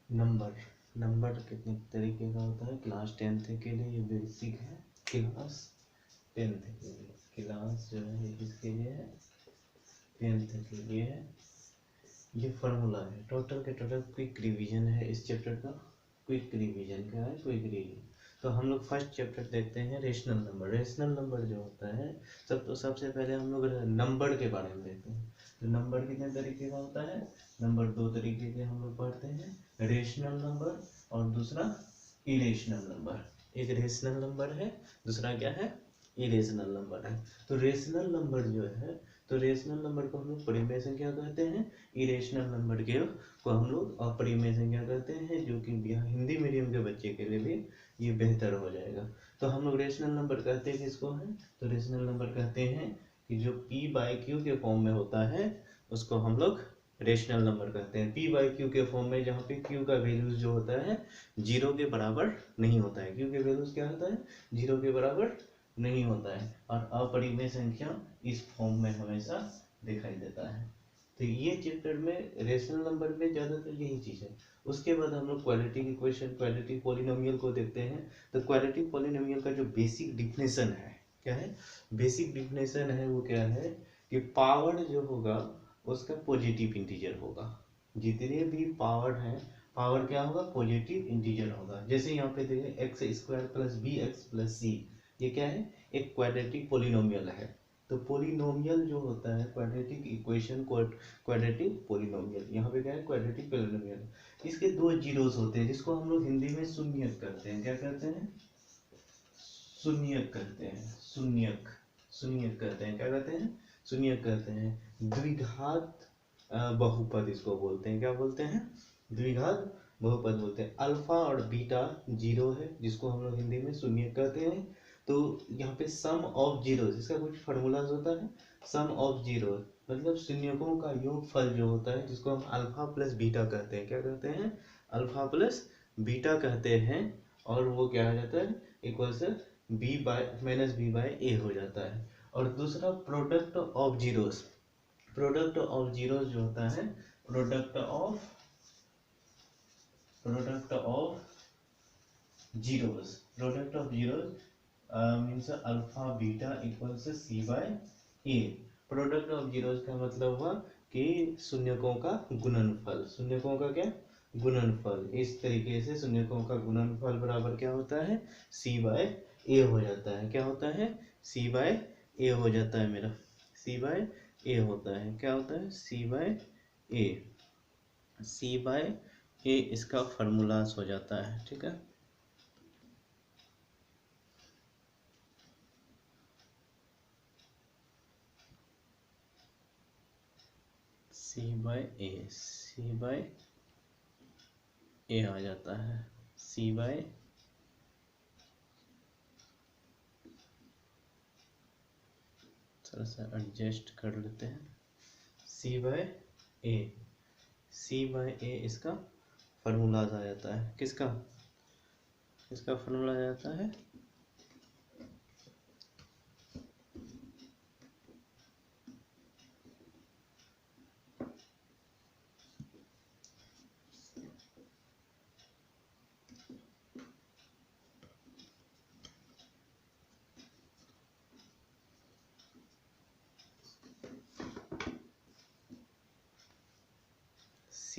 Number number कितने तरीके का होता है? क्लास 10th के लिए ये बेसिक है, क्लास 10th के लिए, क्लास जो है किसके लिए है? 10th के लिए है। ये फार्मूला है, टोटल के टोटल क्विक रिवीजन है इस चैप्टर का। क्विक रिवीजन क्या है? Quick revision. तो हम लोग फर्स्ट चैप्टर देखते हैं रेशनल नंबर। रेशनल नंबर जो होता है, सबसे पहले हम लोग नंबर के बारे में देखते हैं। तो नंबर कितने तरीके का होता है? नंबर दो तरीके के हम लोग पढ़ते हैं, रेशनल नंबर और दूसरा इरेशनल नंबर। एक रेशनल नंबर है, दूसरा क्या है? इरेशनल नंबर है। तो रेशनल नंबर जो है, तो रेशनल नंबर को हम लोग परिमेय संख्या कहते हैं, इरेशनल नंबर के को हम लोग अपरिमेय संख्या कहते हैं, जो कि हिंदी मीडियम के बच्चे के लिए भी ये बेहतर हो जाएगा। तो हम लोग रेशनल नंबर कहते हैं किसको है? तो रेशनल नंबर कहते हैं कि जो p/q के फॉर्म में होता है उसको हम लोग रेशनल नंबर कहते हैं। p/q के फॉर्म में, जहाँ पे q का वैल्यूज जो होता है 0 के बराबर नहीं होता है। q के वैल्यूज क्या होता है? 0 के बराबर नहीं होता है, और अपरिमेय संख्या इस फॉर्म में हमेशा दिखाई देता है। तो ये चैप्टर में रेशनल नंबर में ज़्यादातर यही चीज़ है। उसके बाद हम लोग क्वाड्रेटिक इक्वेशन, क्वाड्रेटिक पॉलिनोमियल को देखते हैं। तो क्वाड्रेटिक पॉलिनोमियल का जो बेसिक डिफिनेशन है, क्या है? बेसिक डिफिनेशन है वो क्या है कि पावर जो होगा उसका पॉजिटिव इंटीजर होगा। जितने भी पावर है, पावर क्या होगा? पॉजिटिव इंटीजर होगा। जैसे यहाँ पे देखें x² + bx + c, ये क्या है? एक क्वाड्रेटिक पॉलिनोमियल है। तो पॉलिनोमियल जो होता है, क्वाड्रेटिक इक्वेशन, क्वाड्रेटिक पॉलिनोमियल, यहाँ पे क्या है? Quadratic polynomial. इसके दो जीरोस होते हैं जिसको हम लोग हिंदी में शून्यक करते हैं। क्या करते हैं? शून्यक करते हैं। शून्यक करते हैं। क्या कहते हैं? शून्यक करते हैं। द्विघात बहुपद इसको बोलते हैं। क्या बोलते हैं? द्विघात बहुपद बोलते हैं। अल्फा और बीटा जीरो है, जिसको हम लोग हिंदी में शून्यक कहते हैं। तो यहाँ पे सम ऑफ जीरो, इसका कुछ फॉर्मूलाज होता है। सम ऑफ जीरो मतलब शून्यकों का योगफल जो होता है, जिसको हम अल्फा प्लस बीटा कहते हैं। क्या कहते हैं? अल्फा प्लस बीटा कहते हैं। और वो क्या हो जाता है? इक्वल से b/-b/a हो जाता है। और दूसरा product of zeros. Product of zeros जो होता है, product of zeros, product of zeros means alpha beta equal से c/a। प्रोडक्ट ऑफ जीरोस का मतलब हुआ कि शून्यकों का गुणनफल। शून्यकों का क्या? गुणनफल। इस तरीके से शून्यकों का गुणनफल बराबर क्या होता है? c/a हो जाता है। क्या होता है? c/a हो जाता है मेरा, c/a होता है। क्या होता है? c/a, c/a इसका फार्मूलास हो जाता है। ठीक है, c/a आ जाता है। c/a थोड़ा सा एडजस्ट कर लेते हैं। c/a इसका फार्मूला आ जाता है। किसका? इसका फार्मूला आ जाता है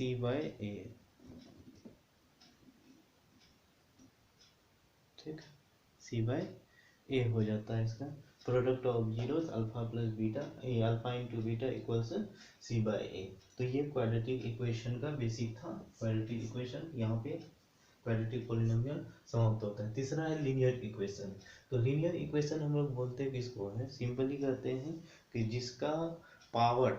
c/a। ठीक, c/a हो जाता है इसका। Product of zeros alpha plus beta, alpha into beta equals c/a। तो ये क्वाड्रेटिक इक्वेशन का बेसिक था। क्वाड्रेटिक इक्वेशन यहाँ पे क्वाड्रेटिक पॉलिनोमियल समाप्त होता है। तीसरा है लीनियर इक्वेशन। तो लीनियर इक्वेशन हम लोग बोलते हैं किसको है? सिंपली कहते हैं कि जिसका पावर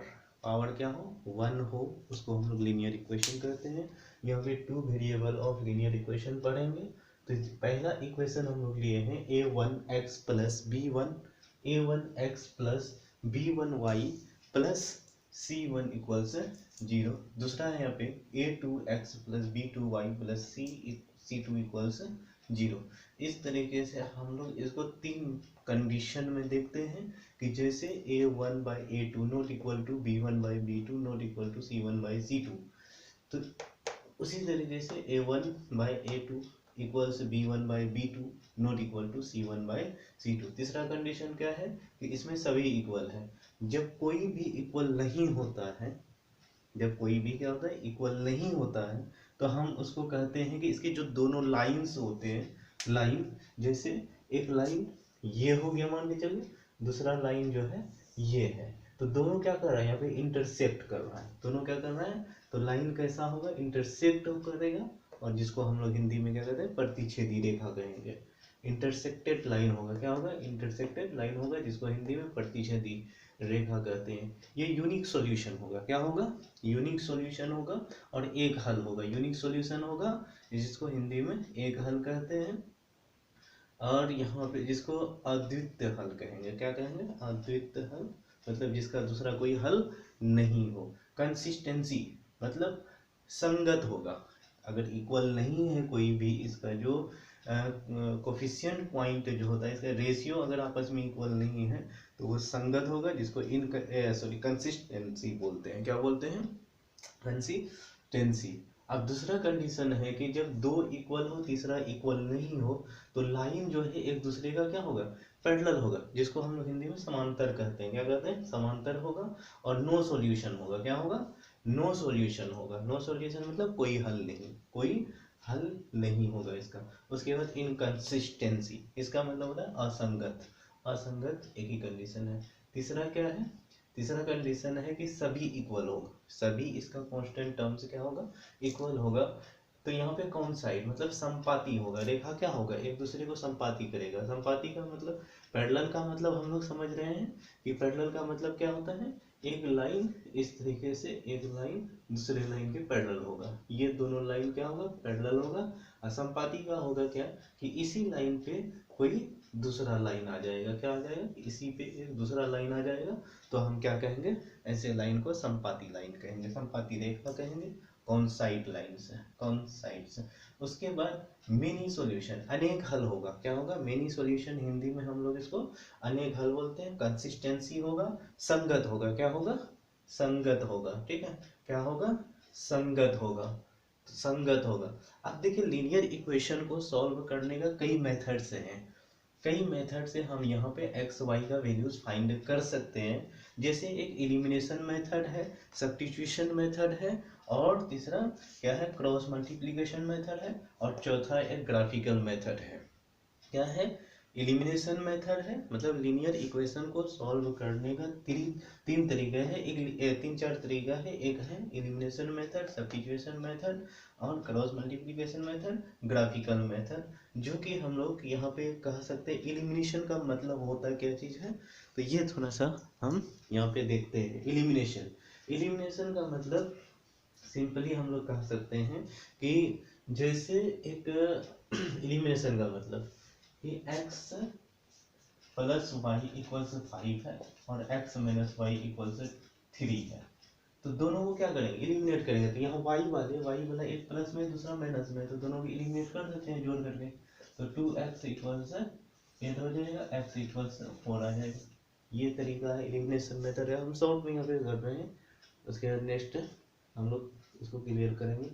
क्या हो? 1 हो, उसको हम लोग लीनियर इक्वेशन कहते हैं। यहाँ पे two variable of linear equation पढ़ेंगे। तो पहला इक्वेशन हम लोग लिए हैं a1x plus b1y plus c1 equal से 0। दूसरा है यहाँ पे a2x plus b2y plus c2 equal से 0। इस तरीके से हम लोग इसको तीन कंडीशन में देखते हैं कि जैसे a1/a2 not equal to b1/b2 not equal to c1/c2। तो उसी तरीके से A1/A2 equals B1/B2 not equal to C1/C2। तीसरा कंडीशन क्या है कि इसमें सभी इक्वल है। जब कोई भी इक्वल नहीं होता है, जब कोई भी क्या होता है इक्वल नहीं होता है, तो हम उसको कहते हैं कि इसके जो दोनों लाइंस होते हैं, लाइन जैसे एक लाइन ये हो गया मान के चलिए, दूसरा लाइन जो है ये है, तो दोनों क्या कर रहा है यहाँ पे इंटरसेक्ट कर रहा है। दोनों क्या कर रहा है, तो लाइन कैसा होगा, इंटरसेक्ट करेगा, और जिसको हम लोग हिंदी में क्या कहते हैं प्रतिच्छेदी रेखा कहेंगे। इंटरसेक्टेड लाइन होगा, क्या होगा, इंटरसेक्टेड लाइन होगा, जिसको हिंदी में प्रतिच्छेदी रेखा कहते हैं। ये यूनिक सॉल्यूशन होगा, क्या होगा, यूनिक सॉल्यूशन होगा, और एक हल होगा। यूनिक सॉल्यूशन होगा जिसको हिंदी में एक हल कहते हैं, और यहाँ पे जिसको अद्वितीय हल कहेंगे। क्या कहेंगे, अद्वितीय हल, मतलब जिसका दूसरा कोई हल नहीं हो। कंसिस्टेंसी मतलब संगत होगा। अगर इक्वल नहीं है कोई भी, इसका जो कोफिशिएंट पॉइंट जो होता है, इसका रेशियो अगर आपस में इक्वल नहीं है, तो वो संगत होगा, जिसको कंसिस्टेंसी बोलते हैं। क्या बोलते हैं, कंसिस्टेंसी। अब दूसरा कंडीशन है कि जब दो इक्वल हो, तीसरा इक्वल नहीं हो, तो लाइन जो है एक दूसरे का क्या होगा, पैरेलल होगा, जिसको हम लोग हिंदी में समांतर कहते हैं। क्या कहते हैं, समांतर होगा, और नो सॉल्यूशन होगा। क्या होगा, नो सॉल्यूशन होगा। नो सॉल्यूशन मतलब कोई हल नहीं, कोई हल नहीं होगा इसका। उसके बाद इनकंसिस्टेंसी, इसका मतलब होता है असंगत। असंगत एक ही कंडीशन है। तीसरा क्या है, तीसरा कंडीशन है कि सभी इक्वल होगा। सभी इसका कांस्टेंट टर्म्स क्या होगा, इक्वल होगा। तो यहाँ पे कौन साइड मतलब संपाती होगा। रेखा क्या होगा, एक दूसरे को संपाती करेगा। संपाती का मतलब, पैरेलल का मतलब हम लोग समझ रहे हैं कि पैरेलल का मतलब क्या होता है, एक लाइन इस तरीके से, एक लाइन दूसरे लाइन के पैरेलल होगा। ये दोनों लाइन क्या होगा, पैरेलल होगा। असंपाती का होगा क्या, कि इसी लाइन पे कोई दूसरा लाइन आ जाएगा। क्या आ जाएगा, इसी पे एक दूसरा लाइन आ जाएगा, तो हम क्या कहेंगे, ऐसे लाइन को संपाती लाइन कहेंगे, संपाती रेखा कहेंगे। कौन साइड लाइन से, कौन साइड से। उसके बाद मेनी सॉल्यूशन, अनेक हल होगा। क्या होगा, मेनी सॉल्यूशन, हिंदी में हम लोग इसको अनेक हल बोलते हैं। कंसिस्टेंसी होगा, संगत होगा। क्या होगा, संगत होगा, ठीक है, क्या होगा, संगत होगा, संगत होगा। अब देखिए, लीनियर इक्वेशन को सॉल्व करने का कई मेथड्स हैं। कई मेथड से हम यहाँ पे एक्स वाई का वैल्यूज फाइंड कर सकते हैं। जैसे एक एलिमिनेशन मेथड है, सब्स्टिट्यूशन मेथड है, और तीसरा क्या है, क्रॉस मल्टीप्लिकेशन मेथड है, और चौथा एक ग्राफिकल मेथड है। क्या है, एलिमिनेशन मेथड है, मतलब लीनियर इक्वेशन को सॉल्व करने का तीन तरीके हैं, तीन चार तरीका है। एक है एलिमिनेशन मेथड, सब्स्टिट्यूशन मेथड, और cross multiplication method, graphical method. जो कि हम लोग यहाँ पे कह सकते हैं एलिमिनेशन का मतलब होता है क्या चीज़ है, तो ये थोड़ा सा हम यहाँ पे देखते हैं। एलिमिनेशन, एलिमिनेशन का मतलब सिंपली हम लोग कह सकते हैं कि जैसे एक एलिमिनेशन का मतलब कि x प्लस वाई इक्वल से 5 है, और x माइनस वाई इक्वल से 3 है, तो दोनों को क्या करेंगे, एलिमिनेट करेंगे। तो यहाँ y वाला एक प्लस में दूसरा माइनस में, तो दोनों को एलिमिनेट कर देते हैं जोड़ करके। तो 2x इक्वल से ये हो जाएगा, x इक्वल से 4 आ जाएगा। ये तरीका है, एलिमिनेशन मेथड है, हम शॉर्ट में यहाँ पे कर रहे हैं। उसके बाद नेक्स्ट हम लोग इसको क्लियर करेंगे।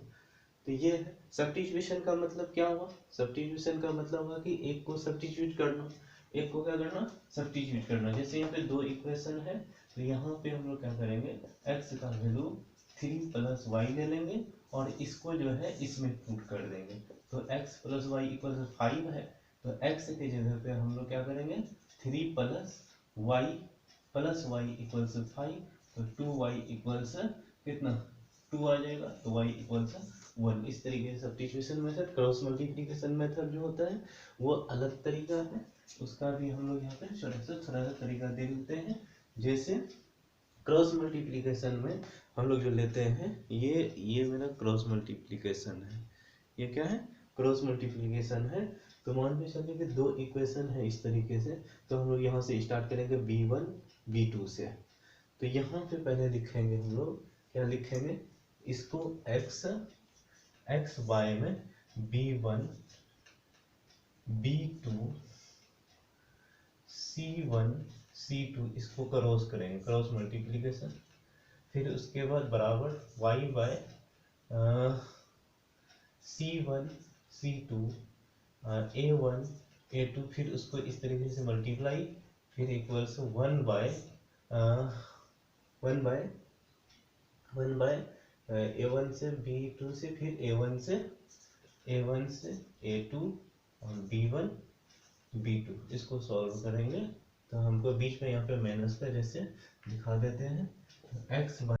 तो ये है सब्स्टिट्यूशन का मतलब क्या हुआ, सब्स्टिट्यूशन का मतलब हुआ कि एक को सब्स्टिट्यूट करना, एक को क्या करना, सब्स्टिट्यूट करना। जैसे यहाँ पे दो इक्वेशन है, तो यहाँ पे हम लोग क्या करेंगे, x का वैल्यू 3 प्लस वाई ले लेंगे, और इसको जो है इसमें पुट कर देंगे। तो x प्लस वाई इक्वल से 5 है, तो x के जगह पे हम लोग क्या करेंगे, 3 प्लस वाई इक्वल से 5, तो 2y इक्वल से कितना, 2 आ जाएगा, तो y इक्वल से 1। इस तरीके से substitution method. Cross multiplication method जो होता है वो अलग तरीका है, उसका भी हम लोग यहाँ पे थोड़ा सा तरीका दे देते हैं। जैसे क्रॉस मल्टीप्लिकेशन में हम लोग जो लेते हैं, ये मेरा क्रॉस मल्टीप्लिकेशन है। ये क्या है, क्रॉस मल्टीप्लिकेशन है। तो मान के चलिए कि दो इक्वेशन है इस तरीके से, तो हम लोग यहाँ से स्टार्ट करेंगे b1 b2 से। तो यहाँ पे पहले लिखेंगे हम लोग, क्या लिखेंगे, इसको x y में b1 b2 c1 c2 इसको क्रॉस करेंगे, क्रॉस मल्टीप्लिकेशन। फिर उसके बाद बराबर y bye C1 C2 A1 A2, फिर उसको इस तरीके से मल्टीप्लाई, फिर इक्वल्स 1 बाय A1 से B2 से, फिर A1 से A2 और B1 B2, इसको सॉल्व करेंगे तो हमको बीच में यहाँ पे माइनस का जैसे दिखा देते हैं। x